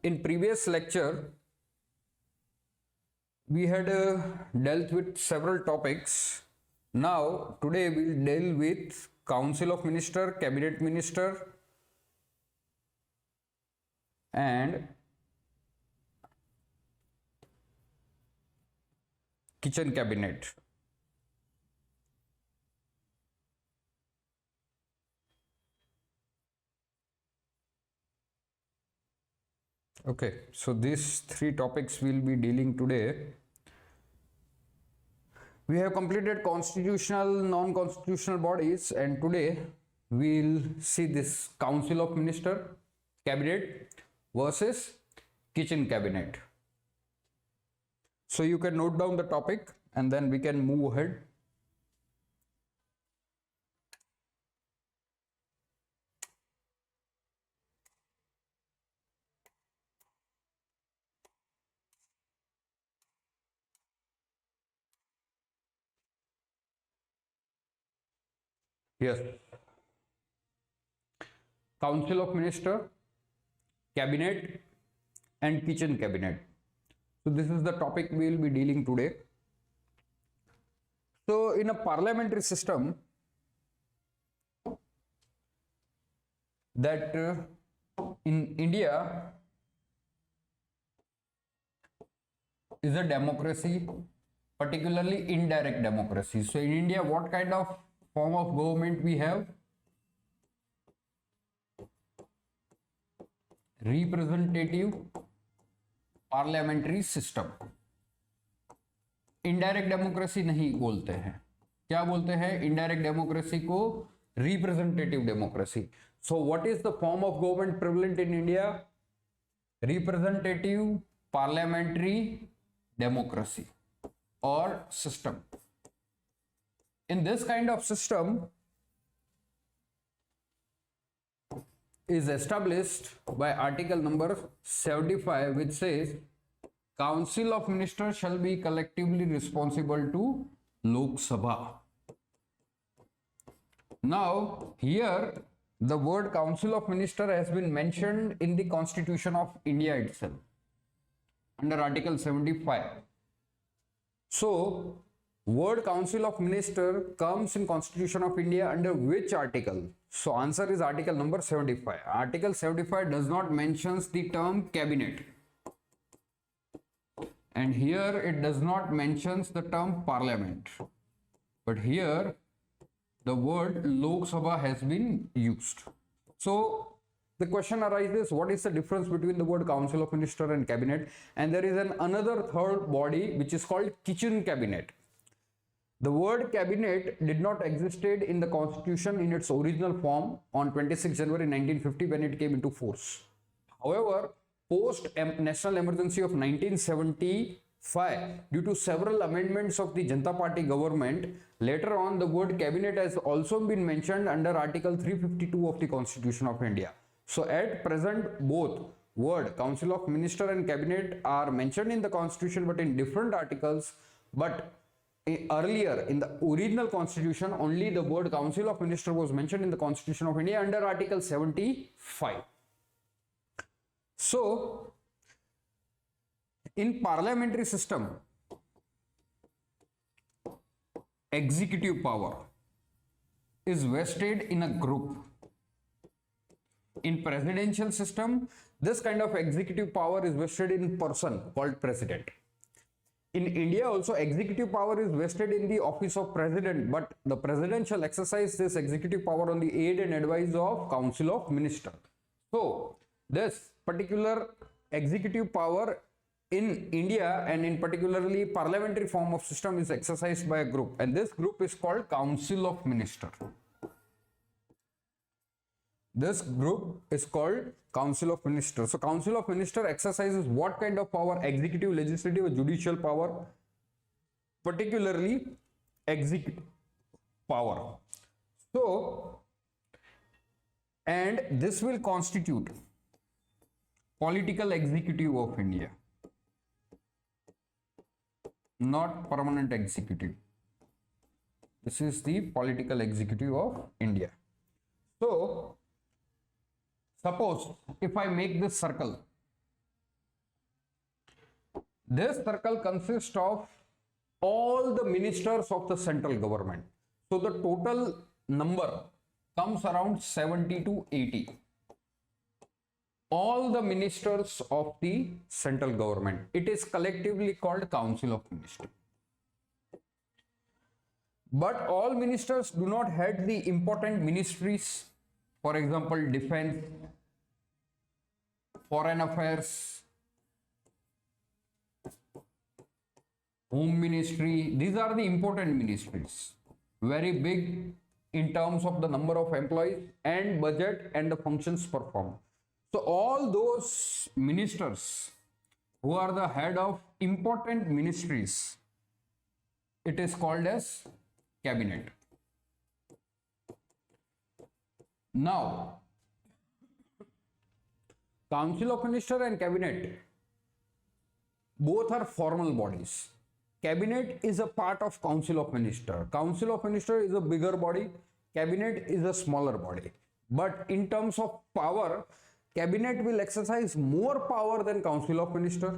In previous lecture, we had dealt with several topics. Now, today we'll deal with Council of Minister, Cabinet Minister, and Kitchen Cabinet. Okay, so these three topics we'll be dealing today. We have completed constitutional, non-constitutional bodies, and today we'll see this Council of Minister, Cabinet versus Kitchen Cabinet. So you can note down the topic and then we can move ahead. Yes. Council of Minister, Cabinet and Kitchen Cabinet. So this is the topic we will be dealing today. So in a parliamentary system, that in India is a democracy, particularly indirect democracy. So in India, what kind of form of government we have? Representative parliamentary system. Indirect democracy नहीं बोलते हैं, क्या बोलते हैं? Indirect democracy को representative democracy. So what is the form of government prevalent in India? Representative parliamentary democracy और system. In this kind of system is established by article number 75, which says Council of Ministers shall be collectively responsible to Lok Sabha. Now here the word Council of Ministers has been mentioned in the Constitution of India itself under article 75. So word Council of Minister comes in Constitution of India under which article? So answer is article number 75. Article 75 does not mentions the term cabinet, and here it does not mentions the term parliament, but here the word Lok Sabha has been used. So the question arises, what is the difference between the word Council of Minister and cabinet? And there is another third body which is called Kitchen Cabinet. The word cabinet did not existed in the constitution in its original form on 26 January 1950 when it came into force. However, post national emergency of 1975, due to several amendments of the Janata Party government, later on the word cabinet has also been mentioned under article 352 of the Constitution of India. So at present both word Council of Minister and cabinet are mentioned in the constitution but in different articles. But earlier in the original constitution only the word Council of Minister was mentioned in the Constitution of India under article 75. So in parliamentary system, executive power is vested in a group. In presidential system, this kind of executive power is vested in person called president. In India also executive power is vested in the office of president, but the president shall exercise this executive power on the aid and advice of Council of Minister. So this particular executive power in India and in particularly parliamentary form of system is exercised by a group, and this group is called Council of Minister. This group is called Council of Ministers. So Council of Ministers exercises what kind of power? Executive, legislative, judicial power, particularly executive power. So, and this will constitute political executive of India, not permanent executive. This is the political executive of India. So suppose if I make this circle This circle consists of all the ministers of the central government. So the total number comes around 70 to 80. All the ministers of the central government. It is collectively called Council of Ministers. But all ministers do not head the important ministries. For example, defense, foreign affairs, home ministry. These are the important ministries. Very big in terms of the number of employees and budget and the functions performed. So all those ministers who are the head of important ministries, it is called as cabinet. Now, Council of Ministers and Cabinet both are formal bodies. Cabinet is a part of Council of Ministers. Council of Ministers is a bigger body. Cabinet is a smaller body. But in terms of power, Cabinet will exercise more power than Council of Ministers.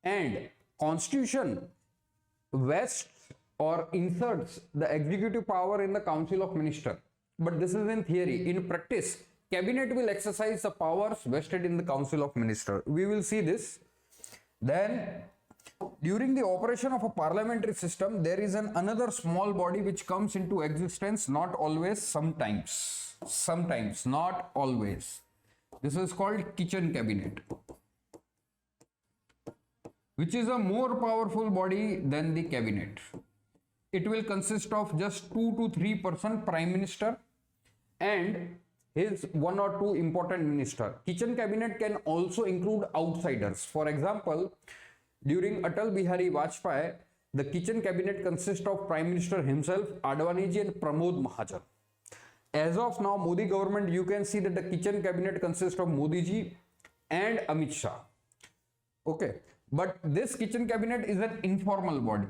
And Constitution vests or inserts the executive power in the Council of Ministers. But this is in theory. In practice, Cabinet will exercise the powers vested in the Council of Ministers. We will see this. Then, during the operation of a parliamentary system, there is another small body which comes into existence, not always, sometimes. Sometimes, not always. This is called Kitchen Cabinet, which is a more powerful body than the cabinet. It will consist of just 2 to 3% prime minister and his 1 or 2 important minister. Kitchen cabinet can also include outsiders. For example, during Atal Bihari Vajpayee, the kitchen cabinet consists of prime minister himself, Advani ji, and Pramod Mahajan. As of now, Modi government, you can see that the kitchen cabinet consists of Modi ji and Amit Shah. Okay, but this kitchen cabinet is an informal body.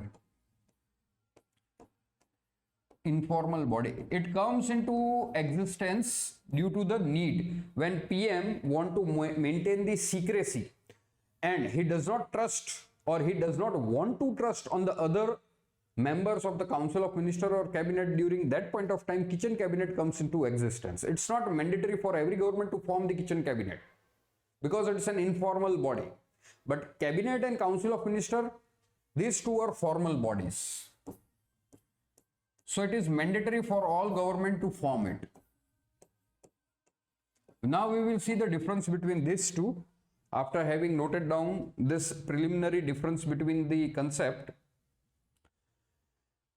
Informal body. It comes into existence due to the need when PM want to maintain the secrecy and he does not trust or he does not want to trust on the other members of the Council of Ministers or cabinet. During that point of time, kitchen cabinet comes into existence. It's not mandatory for every government to form the kitchen cabinet because it's an informal body. But cabinet and Council of Ministers, these two are formal bodies. So it is mandatory for all government to form it. Now we will see the difference between these two. After having noted down this preliminary difference between the concept,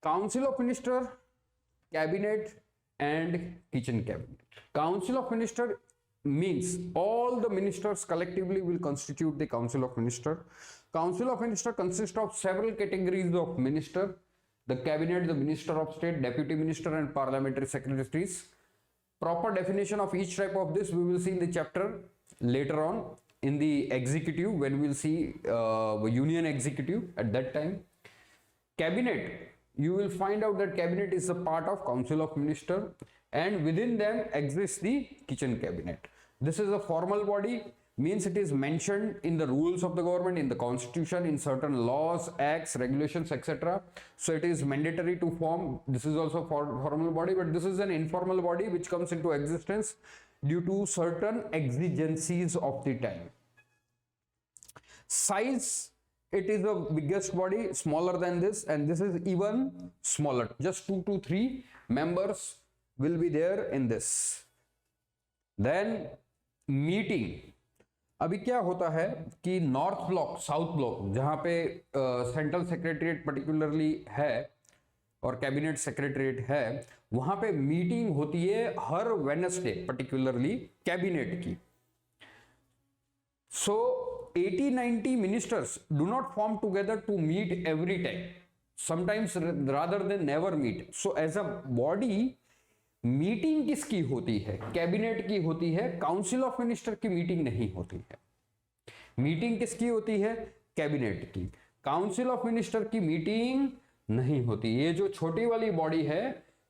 Council of Ministers, Cabinet and Kitchen Cabinet. Council of Ministers means all the ministers collectively will constitute the Council of Ministers. Council of Ministers consists of several categories of minister. The Cabinet, the Minister of State, Deputy Minister and Parliamentary Secretaries. Proper definition of each type of this we will see in the chapter later on in the executive, when we will see Union Executive at that time. Cabinet, you will find out that Cabinet is a part of Council of Ministers and within them exists the Kitchen Cabinet. This is a formal body, means it is mentioned in the rules of the government, in the constitution, in certain laws, acts, regulations, etc. So it is mandatory to form. This is also formal body, but this is an informal body which comes into existence due to certain exigencies of the time. Size, it is the biggest body, smaller than this, and this is even smaller. Just 2 to 3 members will be there in this. Then meeting. अभी क्या होता है कि north block, south block, जहां पे central secretariat particularly है और cabinet secretariat है, वहां पे मीटिंग होती है हर वेडनेसडे पर्टिकुलरली कैबिनेट की. सो 80-90 ministers do not form together to meet every time. Sometimes rather than never meet. So as a body, meeting किसकी होती है? कैबिनेट की होती है. काउंसिल ऑफ मिनिस्टर की मीटिंग नहीं होती है. मीटिंग किसकी होती है? कैबिनेट की. काउंसिल ऑफ मिनिस्टर की मीटिंग नहीं होती. ये जो छोटी वाली बॉडी है,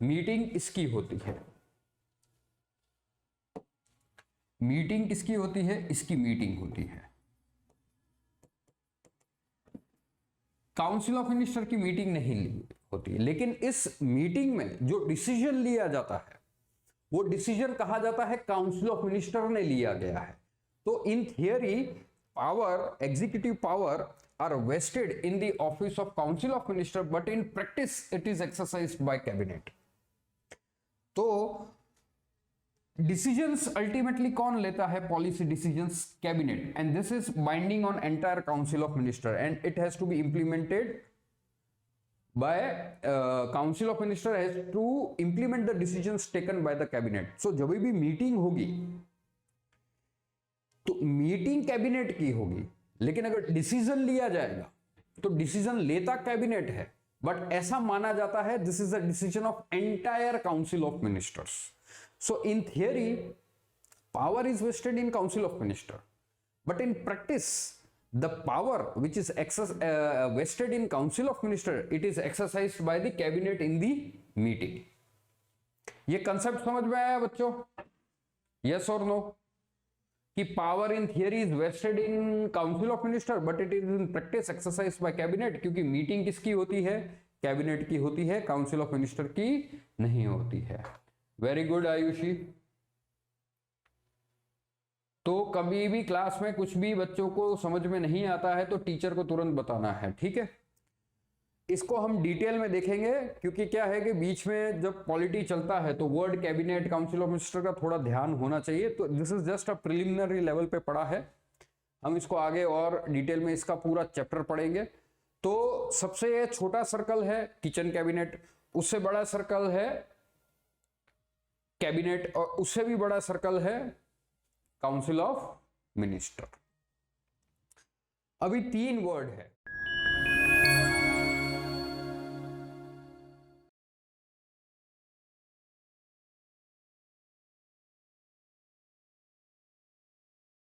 मीटिंग इसकी होती है. मीटिंग किसकी होती है? इसकी मीटिंग होती है. काउंसिल ऑफ मिनिस्टर की मीटिंग नहीं होती, लेकिन इस मीटिंग में जो डिसीजन लिया जाता है वो डिसीजन कहा जाता है काउंसिल ऑफ मिनिस्टर ने लिया गया है। तो in theory power, executive power are vested in the office of council of minister, but in practice it is exercised by cabinet. तो डिसीजंस अल्टीमेटली कौन लेता है? Policy decisions, cabinet, and this is binding on entire council of minister and it has to be implemented by council of minister has to implement the decisions taken by the cabinet. So जब भी meeting होगी तो meeting cabinet की होगी, लेकिन अगर decision लिया जाएगा तो डिसीजन लेता कैबिनेट है, बट ऐसा माना जाता है this is the decision of entire council of ministers. So in theory power is vested in council of minister, but in practice the power which is vested in council of minister, it is exercised by the cabinet in the meeting. ये concept समझ में आया बच्चों? Yes और no? कि power in theory is vested in council of minister but it is in practice exercise by cabinet, क्योंकि meeting किसकी होती है? कैबिनेट की होती है, काउंसिल ऑफ मिनिस्टर की नहीं होती है। Very good Ayushi. तो कभी भी क्लास में कुछ भी बच्चों को समझ में नहीं आता है तो टीचर को तुरंत बताना है, ठीक है? इसको हम डिटेल में देखेंगे, क्योंकि क्या है कि बीच में जब पॉलिटी चलता है तो word cabinet, council of minister का थोड़ा ध्यान होना चाहिए। तो this is just a preliminary level पे पढ़ा है, हम इसको आगे और डिटेल में इसका पूरा चैप्टर पढ़ेंगे। तो सबसे छोटा सर्कल है किचन कैबिनेट, उससे बड़ा सर्कल है कैबिनेट, और उससे भी बड़ा सर्कल है काउंसिल ऑफ मिनिस्टर। अभी 3 वर्ड है,